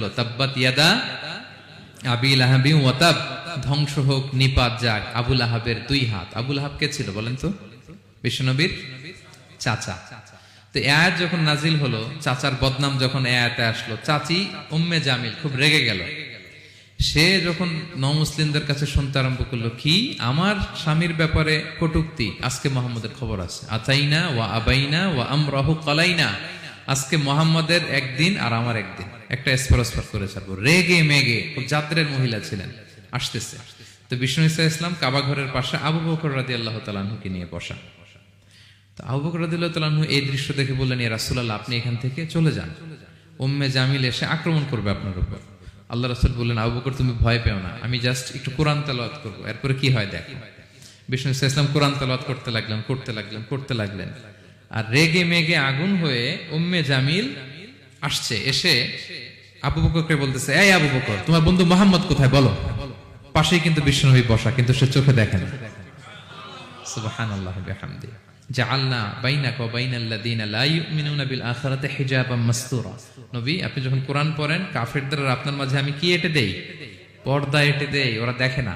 হলো, তাব্বাত ইয়াদা আবি লাহাবি ওয়া তাব, ধ্বংস হোক, নিপাত যাক আবু লাহাবের দুই হাত। আবু লাহাব কে ছিল বলেন তো? বিশ্বনবীর চাচা। তো এই আয়াত যখন নাজিল হলো, চাচার বদনাম যখন এই আয়াতে আসলো, চাচি উম্মে জামিল খুব রেগে গেল। সে যখন নমুসলিমদের কাছে শুনতে আরম্ভ করলো, কি আমার স্বামীর ব্যাপারে কটূক্তি, আজকে মোহাম্মদের খবর আছে, আতাইনা ওয়া আবাইনা ওয়া আমরাহু কালাইনা, আজকে মোহাম্মদের একদিন আর আমার একদিন, একটা স্পরস্পর করে ছাড়বো। রেগে মেগে, খুব জাদ্রের মহিলা ছিলেন, আসতেছে। তো বিষ্ণু ইসা ইসলাম কাবা ঘরের পাশে আবু বকর রাদিয়াল্লাহু তাআলা আনহুকে নিয়ে বসা। তো আবু বকর রাদিয়াল্লাহু তাআলা আনহু এই দৃশ্য দেখে বললেন, ইয়া রাসূলুল্লাহ, আপনি এখান থেকে চলে যান, উম্মে জামিল এসে আক্রমণ করবে আপনার উপর। আল্লাহ রাসূল বললেন, আবু বকর তুমি ভয় পেও না, আমি জাস্ট একটু কোরআন তেলাওয়াত করব, এরপরে কি হয় দেখো। বিষ্ণু ইসা ইসলাম কোরআন তেলাওয়াত করতে লাগলেন। আর রেগে মেগে আগুন হয়ে উম্মে জামিল আসছে, এসে আবু বকরকে বলতেছে, এই আবু বকর, তোমার বন্ধু মুহাম্মদ কোথায় বলো। পাশেই কিন্তু বিশ্বনবী বসা, কিন্তু সে চোখে দেখে না। সুবহানাল্লাহি ওয়া বিহামদিহি, জাআলনা বাইনাকা ওয়া বাইনাল্লাযিনা লা ইউমিনুনা বিল আখিরাতি হিজাবাম মাসতুরা। নবী, আপনি যখন কোরআন পড়েন, কাফেরদের আর আপনার মাঝে আমি কি এঁটে দেই? পর্দা এঁটে দেই, ওরা দেখে না।